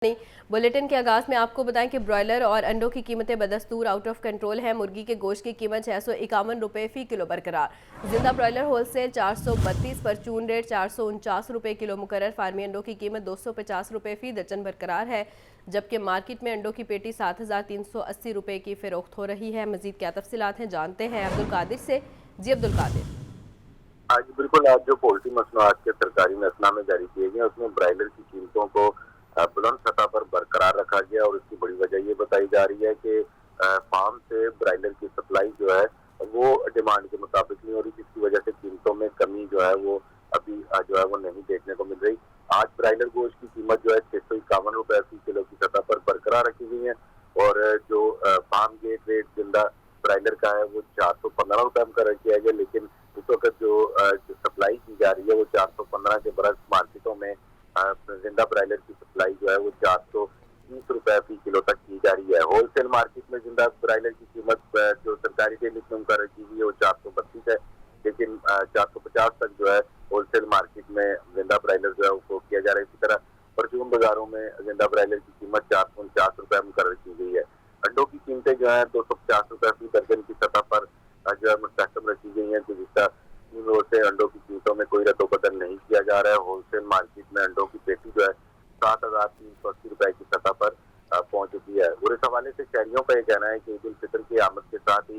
Bulletin के आगाज में आपको बताएं कि ब्रॉयलर और अंडों की कीमतें बदस्तूर आउट ऑफ कंट्रोल हैं। मुर्गी के गोश्त की कीमत 651 रुपये फी किलो बरकरार। जिंदा ब्रॉयलर होलसेल 432, परचून रेट 449 रुपये किलो मुकर्रर। फार्मी अंडों की कीमत 250 रुपये फी दर्जन बरकरार है, जबकि मार्केट में अंडों की पेटी 7380 रुपये की फरोख्त हो रही है। मजीद क्या तफसीलात हैं जानते हैं अब्दुल कादिर से। जी अब्दुल कादिर। आज बिल्कुल, आज जो पोल्ट्री मसनूआत के सरकारी महकमा जारी किए गए उसमें ब्रायलर की कीमतों को बुलंद सतह पर बरकरार रखा गया और इसकी बड़ी वजह ये बताई जा रही है कि फार्म से ब्रायलर की सप्लाई जो है वो डिमांड के मुताबिक नहीं हो रही, जिसकी वजह से कीमतों में कमी जो है वो अभी जो है वो नहीं देखने को मिल रही। आज ब्रायलर गोश्त की कीमत जो है 651 रुपये फी किलो की सतह पर बरकरार रखी गई है और जो फार्म गेट रेट जिंदा ब्रायलर का है वो 415 रुपये मुकर्रर किया गया, लेकिन इस वक्त जो सप्लाई की जा रही है वो 415 के बरस मार्केटों में जिंदा ब्रायलर की सप्लाई जो है वो 430 रुपये फी किलो तक की जा रही है। होलसेल मार्केट में जिंदा ब्रायलर की कीमत जो सरकारी डेली में मुकर्रर की गई है वो 432 है, लेकिन 450 तक जो है होलसेल मार्केट में जिंदा ब्रायलर जो है वो किया जा रहा है। इसी तरह परचून बाजारों में जिंदा ब्रायलर की कीमत 449 रुपये मुकर्रर की गई है। अंडों की कीमतें जो है 250 रुपये फी दर्जन की सतह पर जो है मुस्तहकम रखी गई है। गुज़िश्ता 3 रोज से अंडों की कीमतों में कोई रद्द-ओ-बदल नहीं किया जा रहा है। होलसेल मार्केट में अंडों की पेटी जो है 7380 रुपये की सतह पर पहुंच चुकी है और इस हवाले से शहरियों का ये कहना है कि ईद उल फितर की आमद के साथ ही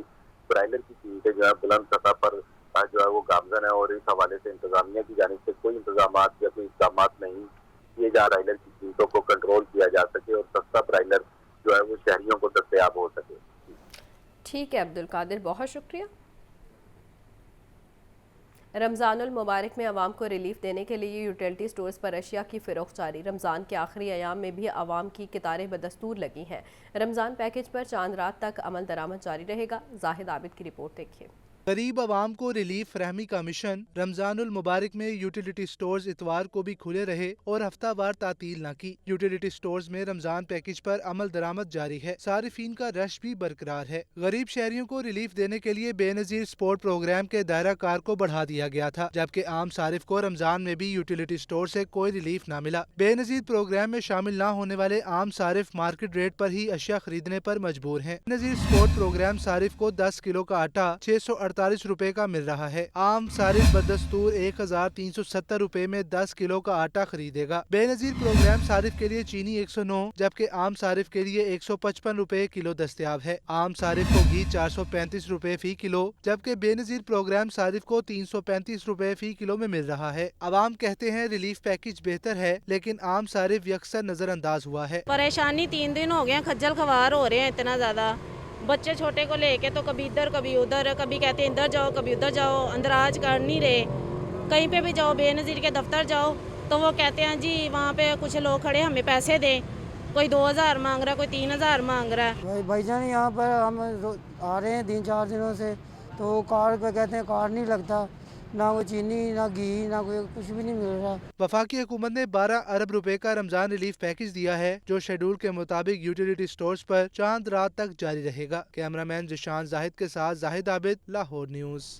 ब्रायलर की कीमतें जो है बुलंद सतह पर जो है वो गामजन है और इस हवाले से इंतजामिया की जानिब से कोई इंतजाम या कोई इक़दाम नहीं किए जा ब्रायलर की कीमतों को कंट्रोल किया जा सके और सस्ता ब्रायलर जो है वो शहरियों को दस्तयाब हो सके। ठीक है अब्दुल कादिर, बहुत शुक्रिया। रमज़ानुल मुबारक में आवाम को रिलीफ देने के लिए यूटिलिटी स्टोर्स पर अशिया की फ़रोख्त जारी। रमज़ान के आखिरी अयाम में भी आवाम की कतारें बदस्तूर लगी हैं। रमज़ान पैकेज पर चांद रात तक अमल दरामद जारी रहेगा। जाहिद आबिद की रिपोर्ट देखिए। गरीब आवाम को रिलीफ फरहमी का मिशन। रमजानुल मुबारक में यूटिलिटी स्टोर्स इतवार को भी खुले रहे और हफ्तावार तातील न की। यूटिलिटी स्टोर्स में रमजान पैकेज पर अमल दरामद जारी है। सारिफीन का रश भी बरकरार है। गरीब शहरियों को रिलीफ देने के लिए बेनजीर सपोर्ट प्रोग्राम के दायरा कार को बढ़ा दिया गया था, जबकि आम सारिफ को रमजान में भी यूटिलिटी स्टोर से कोई रिलीफ न मिला। बेनजीर प्रोग्राम में शामिल न होने वाले आम सारिफ मार्केट रेट पर ही अशिया खरीदने पर मजबूर है। बेनजीर सपोर्ट प्रोग्राम सारिफ को 10 किलो का आटा 648 रुपए का मिल रहा है। आम सारिफ बदस्तूर 1370 रुपए में 10 किलो का आटा खरीदेगा। बेनजीर प्रोग्राम सारिफ के लिए चीनी 109 जबकि आम सारिफ के लिए 155 रुपए किलो दस्तयाब है। आम सारिफ को घी 435 रुपए फी किलो जबकि बेनजीर प्रोग्राम सारिफ को 335 रुपए फी किलो में मिल रहा है। आवाम कहते हैं रिलीफ पैकेज बेहतर है, लेकिन आम सारिफ यकसर नजरअंदाज हुआ है। परेशानी 3 दिन हो गए, खज्जल खवार हो रहे हैं इतना ज्यादा। बच्चे छोटे को लेके तो कभी इधर कभी उधर, कभी कहते हैं इधर जाओ कभी उधर जाओ, अंदराज कर नहीं रहे। कहीं पे भी जाओ, बेनज़ीर के दफ्तर जाओ तो वो कहते हैं जी वहाँ पे कुछ लोग खड़े हमें पैसे दें, कोई 2000 मांग रहा है, कोई 3000 मांग रहा है। भाईजान यहाँ पर हम आ रहे हैं 3-4 दिनों से, तो कार्ड पे कहते हैं कार्ड नहीं लगता, ना कोई चीनी ना घी ना कोई कुछ भी नहीं मिल रहा। वफाकी हुकूमत ने 12 अरब रुपए का रमजान रिलीफ पैकेज दिया है, जो शेड्यूल के मुताबिक यूटिलिटी स्टोर्स पर चांद रात तक जारी रहेगा। कैमरामैन जिशान जाहिद के साथ जाहिद आबिद, लाहौर न्यूज़।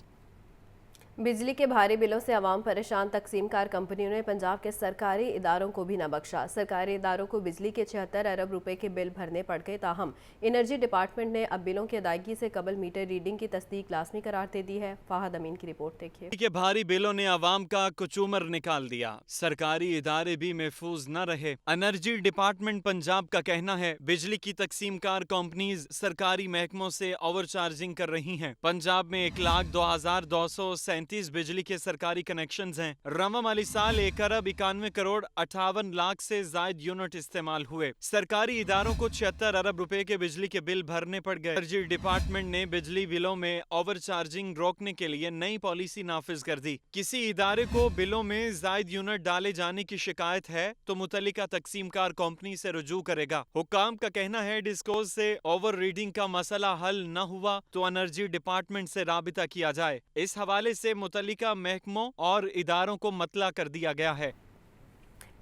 बिजली के भारी बिलों से आवाम परेशान। तकसीमकार कंपनियों ने पंजाब के सरकारी इदारों को भी न बख्शा। सरकारी इदारों को बिजली के 76 अरब रुपए के बिल भरने पड़ गए। ताहम एनर्जी डिपार्टमेंट ने अब बिलों की अदायगी से कबल मीटर रीडिंग की तस्दीक लाजमी करार दे दी है। फाहद अमीन की रिपोर्ट देखिए। के भारी बिलों ने आवाम का कुचूमर निकाल दिया। सरकारी इदारे भी महफूज न रहे। एनर्जी डिपार्टमेंट पंजाब का कहना है बिजली की तकसीमकार कंपनीज सरकारी महकमों से ओवर चार्जिंग कर रही हैं। पंजाब में 1,02,237 बिजली के सरकारी कनेक्शंस हैं। रवा माली साल 1,91 करोड़ 58 लाख से जायद यूनिट इस्तेमाल हुए। सरकारी इदारों को 76 अरब रुपए के बिजली के बिल भरने पड़ गए। एनर्जी डिपार्टमेंट ने बिजली बिलों में ओवर चार्जिंग रोकने के लिए नई पॉलिसी नाफिज कर दी। किसी इदारे को बिलों में जायद यूनिट डाले जाने की शिकायत है तो मुतल्लिका तकसीमकार कंपनी से रुजू करेगा। हुक्काम का कहना है डिस्कोज से ओवर रीडिंग का मसला हल न हुआ तो एनर्जी डिपार्टमेंट से राबिता किया जाए। इस हवाले से मुतल्लिका महकमों और इदारों को मतला कर दिया गया है।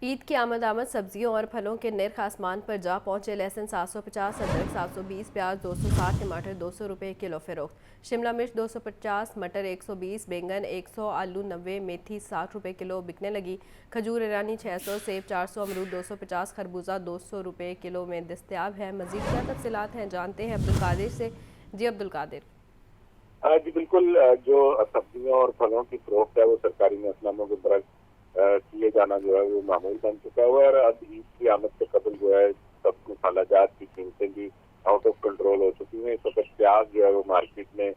عید کی آمد سبزیوں اور پھلوں کے نرخ آسمان پر جا پہنچے۔ لہسن 750، ادرک 720، پیاز 260، ٹماٹر 200 روپے کلو فروخت۔ شملہ مرچ 250، مٹر 120، بینگن 100، آلو 90، میتھی 60 روپے کلو بکنے لگی۔ کھجور ایرانی 600، سیب 400، امرود 250، خربوزہ 200 روپے کلو میں دستیاب ہے۔ مزید کیا تفصیلات ہیں جانتے ہیں عبدالقادر سے۔ جی عبدالقادر۔ جی بالکل، جو سبزیوں اور پھلوں کی فروخت ہے وہ سرکاری محکموں کے برعکس کیے جانا جو ہے وہ معمول بن چکا ہے، اور اب عید کی آمد سے قبل جو ہے سب مسالہ جات کی قیمتیں بھی آؤٹ آف کنٹرول ہو چکی ہیں۔ اس وقت پیاز جو ہے وہ مارکیٹ میں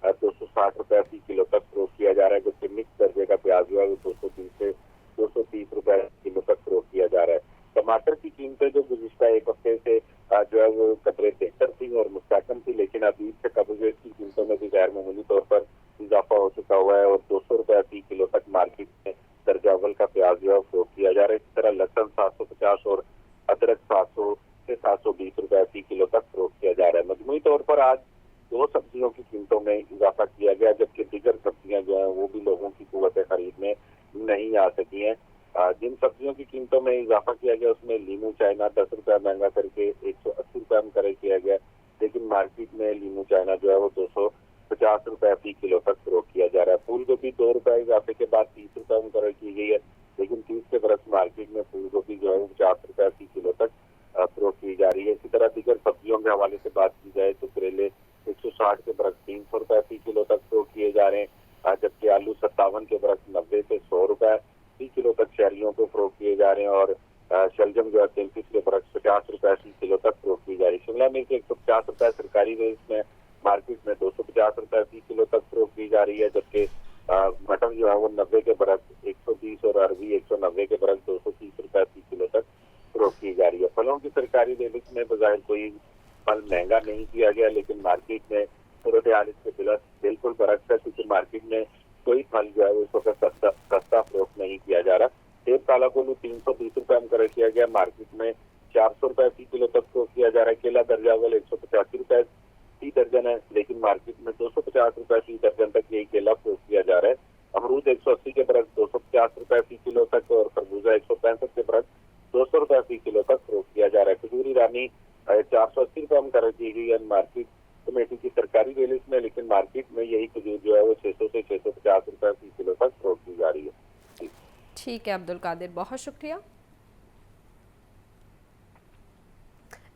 260 روپے فی کلو تک فروخت کیا جا رہا ہے، جبکہ مکس درجے کا پیاز جو ہے وہ 230 سے 230 روپے کلو تک فروخت کیا جا رہا ہے۔ ٹماٹر کی قیمتیں جو گزشتہ ایک ہفتے سے جو ہے وہ قدرے بہتر تھی اور مستحکم تھی، لیکن اب عید سے قبل جو اس کی قیمتوں میں بھی غیر معمولی طور پر اضافہ ہو چکا ہوا ہے، اور 200 روپے فی کلو تک مارکیٹ میں درجہ اول کا پیاز جو ہے فروخت کیا جا رہا ہے۔ اسی طرح لہسن 750 اور ادرک 700 سے 720 روپے فی کلو تک فروخت کیا جا رہا ہے۔ مجموعی طور پر آج دو سبزیوں کی قیمتوں میں اضافہ کیا گیا، جبکہ دیگر سبزیاں جو ہیں وہ بھی لوگوں کی قوت خرید میں نہیں آ سکی ہیں۔ جن سبزیوں کی قیمتوں میں اضافہ کیا گیا اس میں لیمو چائنا 10 روپے مہنگا کر کے 180 روپے مقرر کیا گیا، لیکن مارکیٹ میں لیمو چائنا جو ہے وہ 250 روپے فی کلو تک فروخت کیا جا رہا ہے۔ پھول گوبھی 2 روپے اضافے کے بعد 30 روپے مقرر کی گئی ہے، لیکن 30 کے برعکس مارکیٹ میں پھول گوبھی جو ہے وہ 50 روپے فی کلو تک فروخت کی جا رہی ہے۔ اسی طرح دیگر سبزیوں کے حوالے سے بات کی جائے تو کریلے 160 کے برعکس 300 روپے فی کلو تک فروخت کیے جا رہے ہیں، جبکہ آلو 57 کے برعکس 90 سے 100 روپے فی کلو تک شہریوں کو فروخت کیے جا رہے ہیں، اور شلجم جو ہے 33 کے برعکس 50 روپے فی کلو تک فروخت کی جا رہی ہے۔ شملہ مرچ 150 روپے سرکاری ریٹ میں مارکیٹ میں 250 روپے فی کلو تک فروخت کی جا رہی ہے، جبکہ مٹر جو ہے وہ 90 کے برعکس 120 اور عربی 190 کے برعکس 230 روپے فی کلو تک فروخت کی جا رہی ہے۔ پھلوں کی سرکاری ریٹ میں بظاہر کوئی پھل مہنگا نہیں کیا گیا، لیکن مارکیٹ میں صورتحال اس کے بالکل برعکس ہے، کیونکہ مارکیٹ میں کوئی پھل جو ہے اس وقت سستا فروخت نہیں کیا جا رہا۔ سیب کالا کلو 320 روپے مقرر کیا گیا، مارکیٹ میں 400 روپے فی کلو تک فروخت کیا جا رہا ہے۔ کیلا درجہ اول 185 روپے فی درجن ہے، لیکن مارکیٹ میں 250 روپے فی درجن تک یہی کیلا فروخت کیا جا رہا ہے۔ امرود 180 کے برعکس 250 روپے فی کلو تک، اور خربوزہ 165 کے برعکس 200 روپے فی کلو تک فروخت کیا جا رہا ہے۔ کھجور ایرانی 480 روپے مقرر کی گئی ہے مارکیٹ کمیٹی کی سرکاری ریلز میں، لیکن مارکیٹ میں یہی کھجور جو ہے وہ 600 سے 650 روپے فی کلو تک فروخت کی جا رہی ہے۔ ٹھیک ہے عبدالقادر، بہت شکریہ۔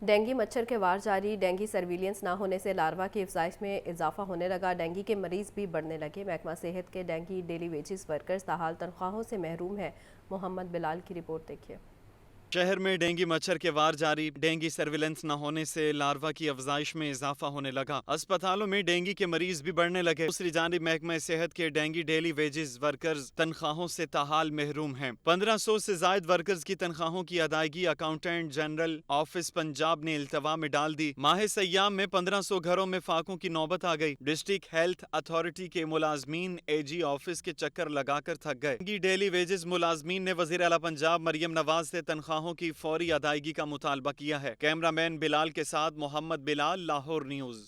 ڈینگی مچھر کے وار جاری، ڈینگی سرویلنس نہ ہونے سے لاروا کی افزائش میں اضافہ ہونے لگا، ڈینگی کے مریض بھی بڑھنے لگے۔ محکمہ صحت کے ڈینگی ڈیلی ویجز ورکرز تاحال تنخواہوں سے محروم ہیں۔ محمد بلال کی رپورٹ دیکھیے۔ شہر میں ڈینگی مچھر کے وار جاری، ڈینگی سرویلنس نہ ہونے سے لاروا کی افزائش میں اضافہ ہونے لگا، اسپتالوں میں ڈینگی کے مریض بھی بڑھنے لگے۔ دوسری جانب محکمہ صحت کے ڈینگی ڈیلی ویجز ورکرز تنخواہوں سے تاحال محروم ہیں۔ 1500 سے زائد ورکرز کی تنخواہوں کی ادائیگی اکاؤنٹنٹ جنرل آفس پنجاب نے التوا میں ڈال دی۔ ماہ سیام میں 1500 گھروں میں فاقوں کی نوبت آ گئی۔ ڈسٹرکٹ ہیلتھ اتھارٹی کے ملازمین اے جی آفس کے چکر لگا کر تھک گئے۔ ڈینگی ڈیلی ویجز ملازمین نے وزیر اعلیٰ پنجاب مریم نواز سے تنخواہوں کی فوری ادائیگی کا مطالبہ کیا ہے۔ کیمرہ مین بلال کے ساتھ محمد بلال، لاہور نیوز۔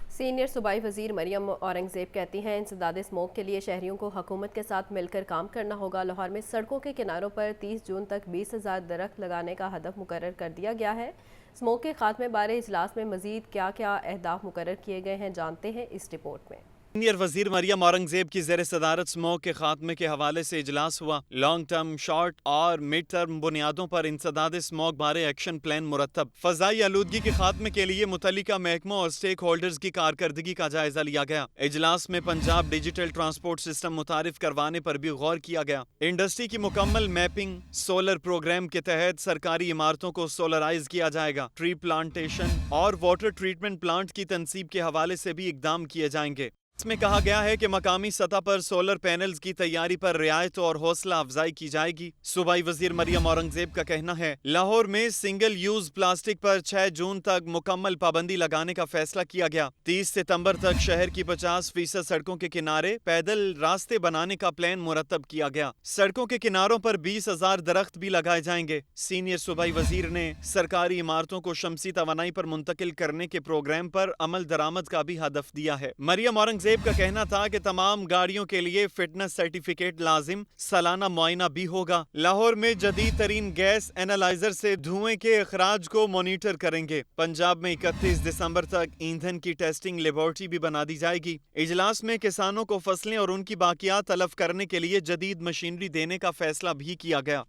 سینئر صوبائی وزیر مریم اورنگزیب کہتی ہیں انسداد اسموگ کے لیے شہریوں کو حکومت کے ساتھ مل کر کام کرنا ہوگا۔ لاہور میں سڑکوں کے کناروں پر 30 جون تک 20,000 درخت لگانے کا ہدف مقرر کر دیا گیا ہے۔ اسموگ کے خاتمے بارے اجلاس میں مزید کیا کیا اہداف مقرر کیے گئے ہیں جانتے ہیں اس رپورٹ میں۔ سینئر وزیر مریم اورنگزیب کی زیر صدارت اسموگ کے خاتمے کے حوالے سے اجلاس ہوا۔ لانگ ٹرم، شارٹ اور مڈ ٹرم بنیادوں پر انسداد اسموگ بارے ایکشن پلان مرتب۔ فضائی آلودگی کے خاتمے کے لیے متعلقہ محکموں اور سٹیک ہولڈرز کی کارکردگی کا جائزہ لیا گیا۔ اجلاس میں پنجاب ڈیجیٹل ٹرانسپورٹ سسٹم متعارف کروانے پر بھی غور کیا گیا۔ انڈسٹری کی مکمل میپنگ، سولر پروگرام کے تحت سرکاری عمارتوں کو سولرائز کیا جائے گا۔ ٹری پلانٹیشن اور واٹر ٹریٹمنٹ پلانٹ کی تنصیب کے حوالے سے بھی اقدام کیے جائیں گے۔ اس میں کہا گیا ہے کہ مقامی سطح پر سولر پینلز کی تیاری پر رعایت اور حوصلہ افزائی کی جائے گی۔ صوبائی وزیر مریم اورنگزیب کا کہنا ہے لاہور میں سنگل یوز پلاسٹک پر 6 جون تک مکمل پابندی لگانے کا فیصلہ کیا گیا۔ 30 ستمبر تک شہر کی 50% سڑکوں کے کنارے پیدل راستے بنانے کا پلان مرتب کیا گیا۔ سڑکوں کے کناروں پر 20,000 درخت بھی لگائے جائیں گے۔ سینئر صوبائی وزیر نے سرکاری عمارتوں کو شمسی توانائی پر منتقل کرنے کے پروگرام پر عمل درآمد کا بھی ہدف دیا ہے۔ مریم اورنگزیب जेब का कहना था कि तमाम गाड़ियों के लिए फिटनेस सर्टिफिकेट लाजिम, सालाना मुआयना भी होगा। लाहौर में जदीद तरीन गैस एनालाइजर से धुएं के अखराज को मॉनिटर करेंगे। पंजाब में 31 दिसंबर तक ईंधन की टेस्टिंग लेबोरेटरी भी बना दी जाएगी। इजलास में किसानों को फसलें और उनकी बाकियात तलफ करने के लिए जदीद मशीनरी देने का फैसला भी किया गया।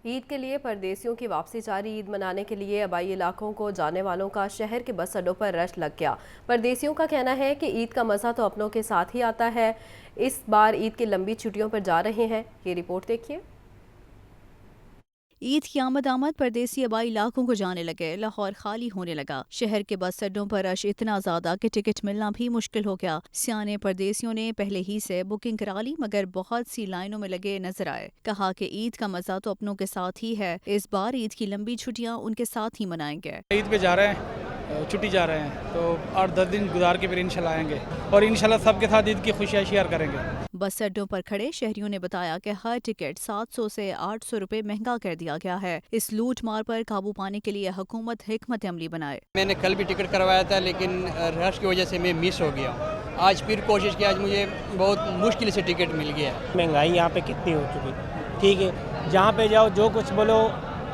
ईद के लिए परदेसियों की वापसी जारी। ईद मनाने के लिए आबाई इलाकों को जाने वालों का शहर के बस अड्डों पर रश लग गया। परदेसियों का कहना है कि ईद का मज़ा तो अपनों के साथ ही आता है। इस बार ईद की लंबी छुट्टियों पर जा रहे हैं। ये रिपोर्ट देखिए। ईद की आमद परदेसी आबाई इलाकों को जाने लगे। लाहौर खाली होने लगा। शहर के बस अड्डों पर रश इतना ज्यादा कि टिकट मिलना भी मुश्किल हो गया। सियाने परदेसियों ने पहले ही से बुकिंग करा ली, मगर बहुत सी लाइनों में लगे नजर आए। कहा कि ईद का मजा तो अपनों के साथ ही है। इस बार ईद की लंबी छुट्टियां उनके साथ ही मनाएंगे। ईद पे जा रहे हैं, छुट्टी जा रहे हैं, तो 8-10 दिन गुजार के फिर इंशाल्लाह आएंगे और इंशाल्लाह सबके साथ ईद की खुशियाँ शेयर करेंगे। बस अड्डों पर खड़े शहरियों ने बताया कि हर टिकट 700 से 800 रुपए महंगा कर दिया गया है। इस लूट मार पर काबू पाने के लिए हुकूमत हिकमत अमली बनाए। मैंने कल भी टिकट करवाया था, लेकिन रश की वजह से मैं मिस हो गया। आज फिर कोशिश की, आज मुझे बहुत मुश्किल से टिकट मिल गया। महंगाई यहाँ पे कितनी हो चुकी, ठीक है, जहाँ पे जाओ जो कुछ बोलो,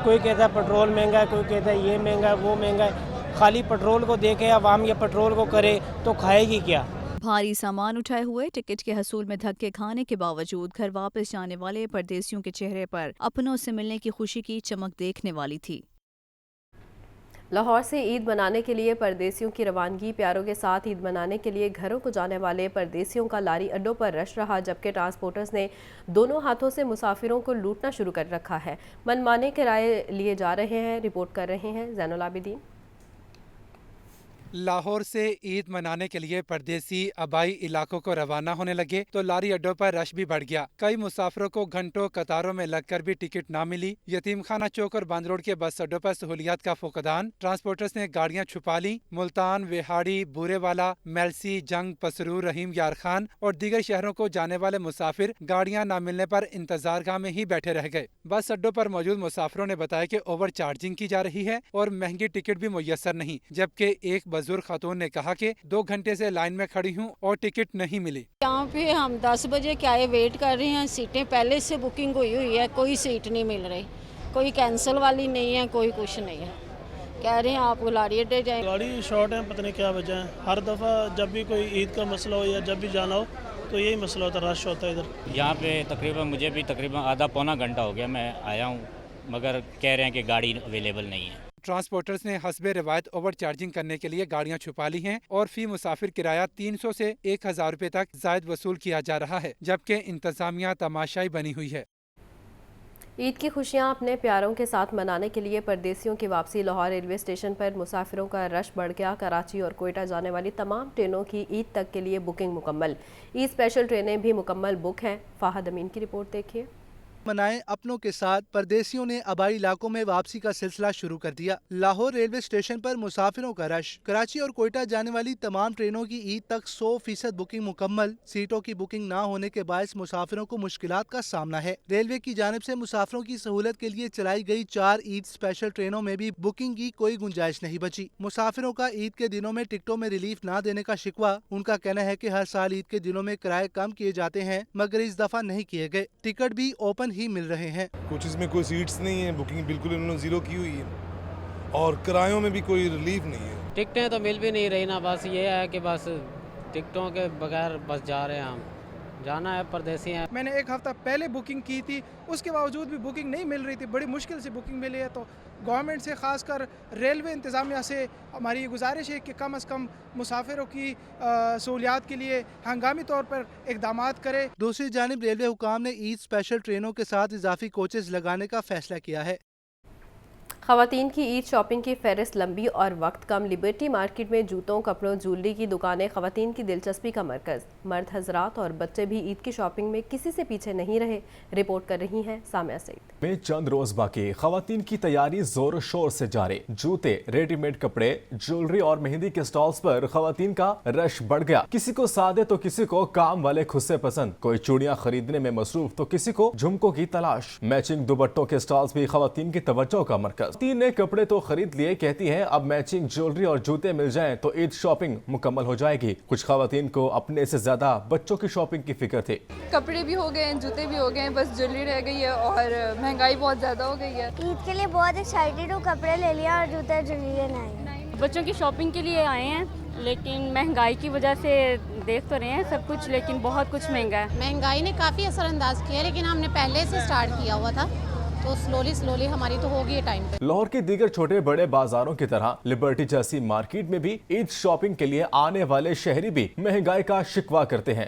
कोई कहता है पेट्रोल महंगा है, कोई कहता है ये महंगा है, वो महंगा है। खाली पेट्रोल को देखे अवाम या पेट्रोल को करे तो खाएगी क्या। भारी सामान उठाए हुए टिकट के हसूल में धक्के खाने के बावजूद घर वापस जाने वाले परदेसियों के चेहरे पर अपनों से मिलने की खुशी की चमक देखने वाली थी। लाहौर से ईद मनाने के लिए परदेसियों की रवानगी। प्यारों के साथ ईद मनाने के लिए घरों को जाने वाले परदेसियों का लारी अड्डों पर रश रहा, जबकि ट्रांसपोर्टर्स ने दोनों हाथों से मुसाफिरों को लूटना शुरू कर रखा है। मनमाने किराए लिए जा रहे हैं। रिपोर्ट कर रहे हैं ज़ैनुल आबिदीन। लाहौर से ईद मनाने के लिए परदेसी आबाई इलाकों को रवाना होने लगे तो लारी अड्डों पर रश भी बढ़ गया। कई मुसाफिरों को घंटों कतारों में लगकर भी टिकट ना मिली। यतीम खाना चौक और बांद रोड के बस अड्डों पर सहूलियात का फुकदान। ट्रांसपोर्टर्स ने गाड़ियां छुपा ली। मुल्तान, वेहाड़ी, बूरेवाला, मेलसी, जंग, पसरूर, रहीम यार खान और दीगर शहरों को जाने वाले मुसाफिर गाड़ियां न मिलने पर इंतजारगाह में ही बैठे रह गए। बस अड्डों पर मौजूद मुसाफिरों ने बताया कि ओवर चार्जिंग की जा रही है और महंगी टिकट भी मुयस्सर नहीं, जबकि एक बुजुर्ग खातून ने कहा कि 2 घंटे से लाइन में खड़ी हूं और टिकट नहीं मिली। यहाँ पे हम 10 बजे के आए, वेट कर रहे हैं। सीटें पहले से बुकिंग हुई है, कोई सीट नहीं मिल रही, कोई कैंसिल वाली नहीं है, कोई कुछ नहीं है। कह रहे हैं आप लारी अड्डे जाएं। गाड़ी शॉर्ट है, पता नहीं क्या वजह है। हर दफ़ा जब भी कोई ईद का मसला हो या जब भी जाना हो तो यही मसला होता है, रश होता है इधर। यहाँ पे मुझे भी तकरीबन आधा पौना घंटा हो गया मैं आया हूँ, मगर कह रहे हैं कि गाड़ी अवेलेबल नहीं है। ट्रांसपोर्टर्स ने हस्बे रिवायत ओवर चार्जिंग करने के लिए गाड़ियां छुपा ली हैं और फी मुसाफिर किराया 300 से 1000 रुपए तक जायद वसूल किया जा रहा है, जबकि इंतजामिया तमाशाई बनी हुई है। ईद की खुशियां अपने प्यारों के साथ मनाने के लिए परदेसियों की वापसी। लाहौर रेलवे स्टेशन पर मुसाफिरों का रश बढ़ गया। कराची और कोयटा जाने वाली तमाम ट्रेनों की ईद तक के लिए बुकिंग मुकम्मल। ईद स्पेशल ट्रेनें भी मुकम्मल बुक हैं। फाहद अमीन की रिपोर्ट देखिए। मनाएं अपनों के साथ परदेसियों ने आबाई इलाकों में वापसी का सिलसिला शुरू कर दिया। लाहौर रेलवे स्टेशन पर मुसाफिरों का रश। कराची और कोयटा जाने वाली तमाम ट्रेनों की ईद तक 100% बुकिंग मुकम्मल। सीटों की बुकिंग ना होने के बायस मुसाफिरों को मुश्किलात का सामना है। रेलवे की जानिब से मुसाफिरों की सहूलत के लिए चलाई गई 4 ईद स्पेशल ट्रेनों में भी बुकिंग की कोई गुंजाइश नहीं बची। मुसाफिरों का ईद के दिनों में टिकटों में रिलीफ ना देने का शिकवा। उनका कहना है कि हर साल ईद के दिनों में किराए कम किए जाते हैं, मगर इस दफा नहीं किए गए। टिकट भी ओपन ही मिल रहे हैं। कुछ इसमें कोई सीट्स नहीं है, बुकिंग बिल्कुल इन्होंने जीरो की हुई है और किरायों में भी कोई रिलीफ नहीं है। टिकटें तो मिल भी नहीं रही ना, बस ये है कि बस टिकटों के बगैर बस जा रहे हैं हम। जाना है, परदेसी हैं। मैंने 1 हफ्ता पहले बुकिंग की थी, उसके बावजूद भी बुकिंग नहीं मिल रही थी। बड़ी मुश्किल से बुकिंग मिली है। तो गवर्नमेंट से, खासकर रेलवे इंतज़ामिया से हमारी गुजारिश है कि कम अज़ कम मुसाफिरों की सहूलियात के लिए हंगामी तौर पर इक़दामात करे। दूसरी जानिब रेलवे हुकाम ने ईद स्पेशल ट्रेनों के साथ इजाफी कोचेस लगाने का फैसला किया है। ख़वातीन की ईद शॉपिंग की फहरिस्त लंबी और वक्त कम। लिबर्टी मार्केट में जूतों, कपड़ों, ज्वेलरी की दुकानें ख़वातीन की दिलचस्पी का मरकज़। मर्द हजरात और बच्चे भी ईद की शॉपिंग में किसी से पीछे नहीं रहे। रिपोर्ट कर रही हैं सामिया सईद। में चंद रोज बाकी, ख़वातीन की तैयारी जोर शोर से जारी। जूते, रेडीमेड कपड़े, ज्वेलरी और मेहंदी के स्टॉल्स पर ख़वातीन का रश बढ़ गया। किसी को सादे तो किसी को काम वाले खुस्से पसंद। कोई चूड़ियां खरीदने में मसरूफ तो किसी को झुमकों की तलाश। मैचिंग दुपट्टों के स्टॉल्स भी ख़वातीन की तवज्जो का मरकज। बस 3 नए कपड़े तो खरीद लिए। कहती हैं अब मैचिंग ज्वेलरी और जूते मिल जाएं तो ईद शॉपिंग मुकम्मल हो जाएगी। कुछ खवातीन को अपने से ज्यादा बच्चों की शॉपिंग की फिक्र थी। कपड़े भी हो गए, जूते भी हो गए, बस ज्वेलरी रह गई है और महंगाई बहुत ज़्यादा हो गई है। ईद के लिए बहुत एक्साइटेड हूँ, कपड़े ले लिया और जूते ज्वेलरी लेना है। बच्चों की शॉपिंग के लिए आए हैं, लेकिन महंगाई की वजह से देख तो रहे हैं सब कुछ, लेकिन बहुत कुछ महंगा है। महंगाई ने काफ़ी असरअंदाज किया है, लेकिन हमने पहले से स्टार्ट किया हुआ था, तो स्लोली हमारी तो होगी टाइम पे। लाहौर के दीगर छोटे बड़े बाजारों की तरह लिबर्टी जैसी मार्केट में भी ईद शॉपिंग के लिए आने वाले शहरी भी महंगाई का शिकवा करते हैं।